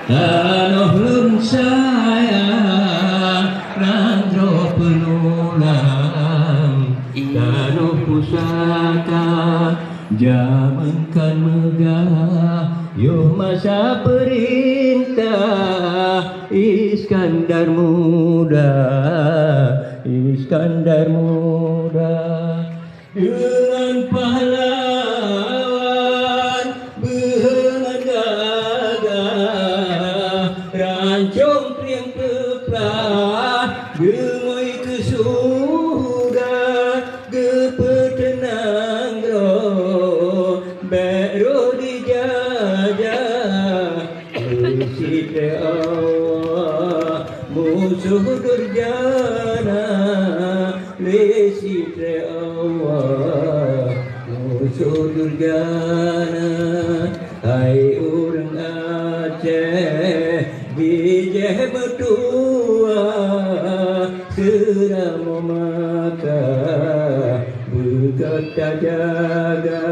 Anoh lum sayang randro penulang Anoh pusaka jamankan megah Yo masa perintah Iskandar muda dengan pahlawan berhengan gagah rancong priang peplah gemui ke surga gepetenang roh bero dijajah Siti Allah musuh durjana Siti Allah musuh durjana hai urang Aceh bijeh berdua seramo maka berkata jaga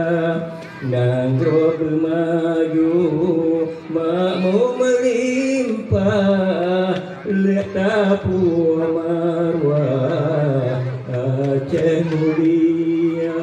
Nangro bermaju makmu melimpah letapu marwah Aceh mulia.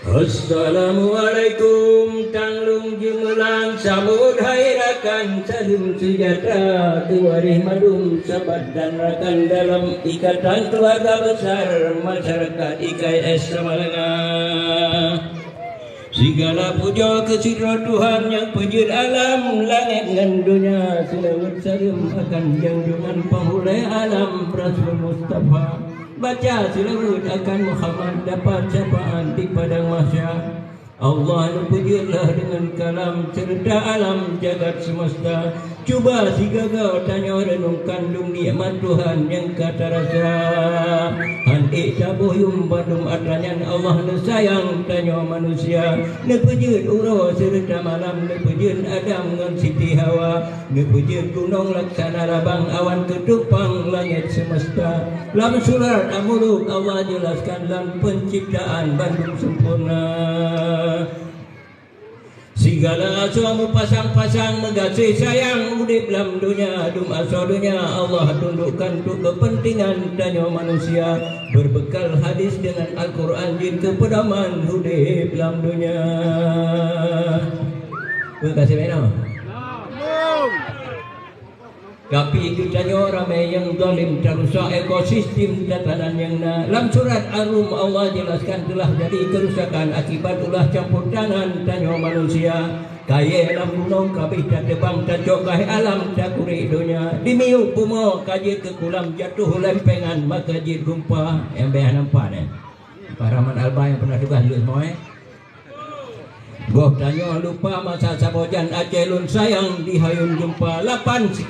Assalamualaikum tanglung jemelang samud hairakan salim sejahtera tuarih madum sahabat dan rakan dalam ikatan keluarga besar masyarakat IKS Samalengah. Segala puja kesidra Tuhan yang penjur alam langit dan dunia selawat salam akan junjungan penghulai alam Rasul Mustafa. Baca selawat akan Muhammad dapat syafaat di padang mahsyar. Allah pujilah dengan kalam cerita alam jagat semesta. Cuba si gagau tanya renungkan dung nikmat Tuhan yang kata rasa. Handi cabuyum badum atranyan Allah ne sayang tanya manusia. Ne pujud uro serta malam ne pujud Adam ngan Siti Hawa. Ne pujud gunung laksana labang awan ketupang langit semesta. Lam surat Al-Muluk Allah jelaskan dalam penciptaan Bandung sempurna. Segala suamu pasang-pasang mengasih sayang udip dalam dunia dum asal dunia Allah tundukkan untuk kepentingan tanya manusia berbekal hadis dengan Al-Quran jin kepedaman udip dalam dunia. Terima kasih banyak. Tapi itu tanya ramai yang zalim terusak ekosistem tatanan yang dalam surat Ar-Rum Allah jelaskan telah jadi kerusakan akibat ulah campur tangan tanya manusia. Kaya dalam gunung kabih tak tebang tak cok kahih alam tak kurik dunia. Dimiuk pumo kajit ke kulam jatuh lempengan maka jid gumpa. Yang bayar nampak ni Pak Rahman Alba yang pernah tugas juga semua Goh tanya lupa masa sabojan Aceh lun sayang dihayun jumpa 8,1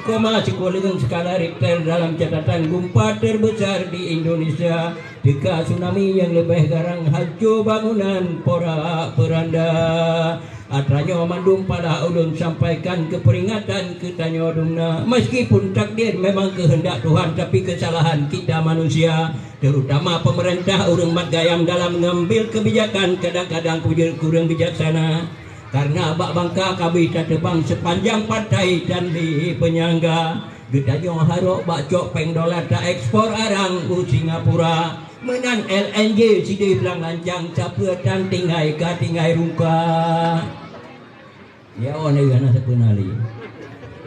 skala Richter dalam catatan gempa terbesar di Indonesia. Jika tsunami yang lebih garang hancur bangunan porak peranda. Atranyo mandum pada ulun sampaikan keperingatan ke tanyo dumna. Meskipun takdir memang kehendak Tuhan tapi kesalahan kita manusia. Terutama pemerintah urang mat gayam dalam mengambil kebijakan kadang-kadang kurang bijaksana. Karena bak bangka kabih tebang sepanjang pantai dan di penyangga. Getanyo harok bak cok peng dolar tak ekspor arang ke Singapura. Menan LNG sidih belang lancang capetan tinggai ka tinggai rungka. Ya one gana sepenali.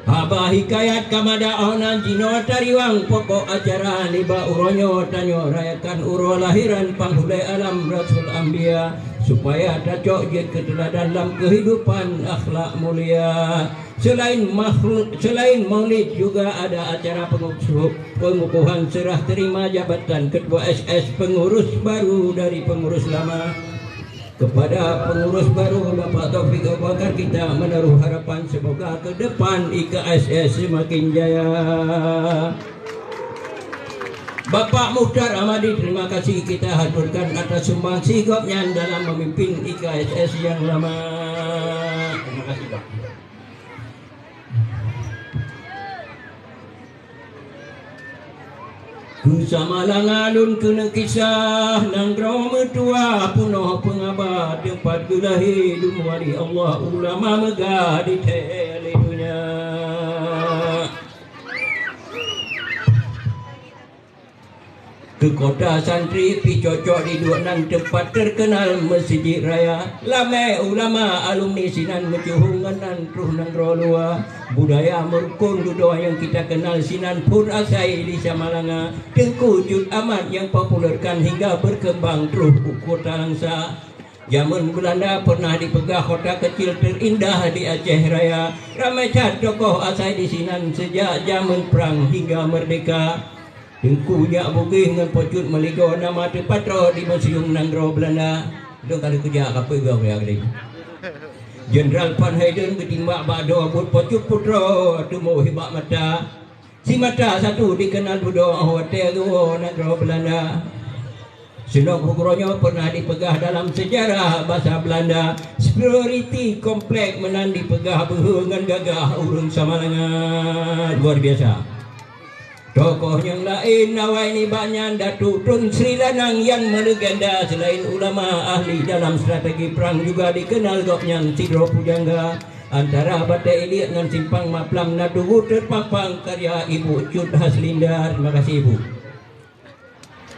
Haba hikayat kamada onan jino tariwang pokok acara liba uronyo tanyo rayakan uro lahiran panghulai alam Rasul Ambia supaya tacok je keteladan dalam kehidupan akhlak mulia. Selain maulid juga ada acara pengukuhan serah terima jabatan ketua SS pengurus baru dari pengurus lama. Kepada pengurus baru Bapak Taufik Abu Bakar kita menaruh harapan semoga ke depan IKSS semakin jaya. Bapak Mukhtar Ahmadi terima kasih kita haturkan atas sumbang sigopnya dalam memimpin IKSS yang lama. Terima kasih Pak. Kusamalang alun kena kisah nanggro metua punoh pengabad tempat gelahi dumwali Allah ulama megah di teledunya. Ke kota santri pi cocok di dua nan tempat terkenal Masjid Raya. Lame ulama alumni sinan mencuhunganan truh nanggro lua. Budaya merukun doa yang kita kenal sinan pun asai di Samalanga. Tengku Jud Ahmad yang populerkan hingga berkembang terus kota Langsa. Zaman Belanda pernah dipegah kota kecil terindah di Aceh Raya. Ramai cat tokoh asai di sinan sejak zaman perang hingga merdeka. Tengku Nyak Bugih dengan Pocut Meligo nama terpatro di Museum Nanggro Belanda. Dong kali kerja apa juga yang ini. Jenderal Van Hayden ketimbak bado abut Pocut Putro temu hibak mata. Si mata satu dikenal budo hotel tu Nanggro Belanda. Senok Hukronyo pernah dipegah dalam sejarah bahasa Belanda. Superiority komplek menan dipegah berhungan gagah urung Samalanga. Luar biasa. Tokoh yang lain nawai ni banyak Datuk Tun Sri Lanang yang melegenda. Selain ulama ahli dalam strategi perang juga dikenal gopnyan Sidro Pujangga. Antara Batai Ilik dengan Simpang Maplam Nadugu terpampang karya Ibu Cut Haslinda. Terima kasih Ibu.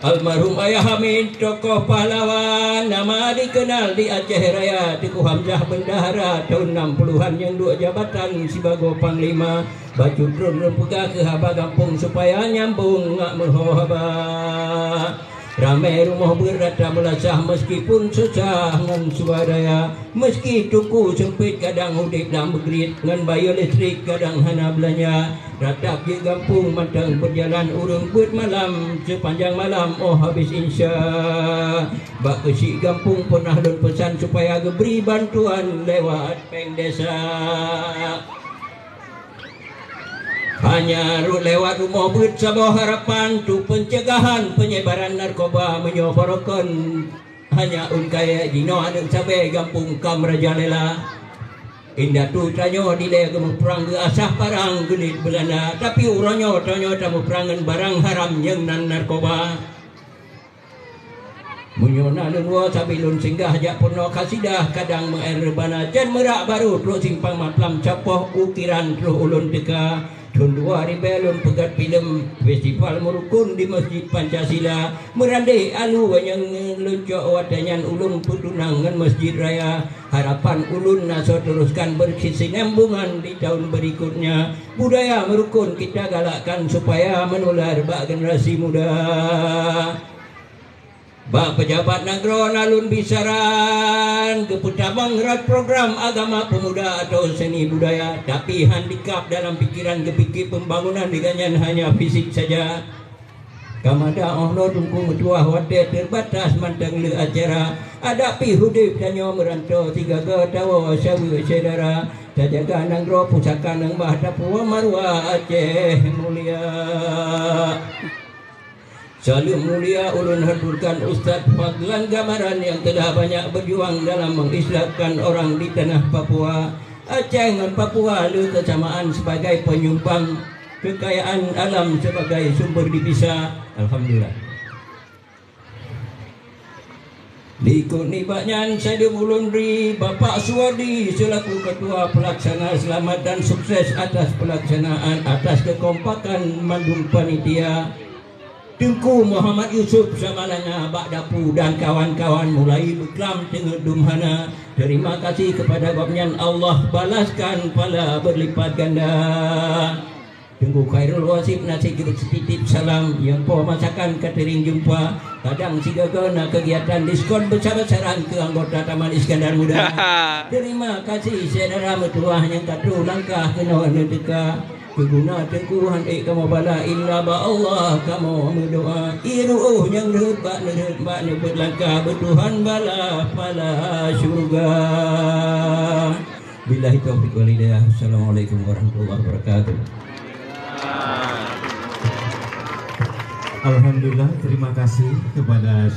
Almarhum Ayah Hamid, tokoh pahlawan nama dikenal di Aceh Raya. Teguh Hamzah Bendahara tahun 60-an yang dua jabatan sebagai Panglima. Baju drone rempega ke haba kampung supaya nyambung ngak merhaba. Ramai rumah berata melasah meskipun susah ngan swadaya. Meski tuku sempit kadang hudip dalam bergerit. Ngan bayar listrik kadang hana belanja. Ratap je kampung matang berjalan urung buat malam. Sepanjang malam oh habis insya. Bak kesik kampung pernah don pesan supaya geberi bantuan lewat peng desa. Hanya lewat rumah buat sebuah harapan tu pencegahan penyebaran narkoba menyoborkan hanya unkaya jino anak cabai kampung Kam Raja Lela. Indah tu tanyo dile ke perang ke asah parang gelit Belanda tapi uranyo tanyo tamu perangan barang haram yang nan narkoba. Munyona lua sabilun singgah jak penuh kasidah kadang mengair rebana jan merak baru terus simpang Maplam capoh ukiran terus ulun teka. Tahun 2000 pegat filem festival merukun di Masjid Pancasila. Merandai alu yang luncok wadanyan ulun putunangan Masjid Raya. Harapan ulun naso teruskan berkesinambungan di tahun berikutnya. Budaya merukun kita galakkan supaya menular bak generasi muda. Bak pejabat Nanggro nalun bisaran keputabang rat program agama pemuda atau seni budaya. Tapi handikap dalam pikiran kepikir pembangunan dengan hanya fisik saja. Kamada ohno tungku metua hotel terbatas mantang le acara. Adapi hudip danyo merantau tiga getawa sawi saudara. Tajaga Nanggro pusaka nang bah Dapua Marwah Aceh mulia. Salim mulia ulun haturkan Ustaz Fadlan Gamaran yang telah banyak berjuang dalam mengislamkan orang di tanah Papua. Aceh dan Papua ada kesamaan sebagai penyumbang kekayaan alam sebagai sumber divisa. Alhamdulillah. Diikut nibaknya saya ulun beri Bapak Suwadi selaku ketua pelaksana selamat dan sukses atas pelaksanaan atas kekompakan mandung panitia. Tengku Muhammad Yusuf Samalanga Bak Dapu dan kawan-kawan mulai beklam tengah dumhana. Terima kasih kepada Gopnyan Allah balaskan pala berlipat ganda. Tengku Khairul Wasif nasi gerut setitip salam yang po masakan catering jumpa. Kadang si gagana kegiatan diskon besar-besaran ke anggota Taman Iskandar Muda. Terima kasih saudara metuah yang katu langkah kena nedeka. Keguna tengkuhan kamu bala illa ba Allah kamu berdoa iruh yang rebak nyebut langkah bertuhan bala pala syurga. Billahi taufiq wal hidayah. Assalamualaikum warahmatullahi wabarakatuh. Alhamdulillah, terima kasih kepada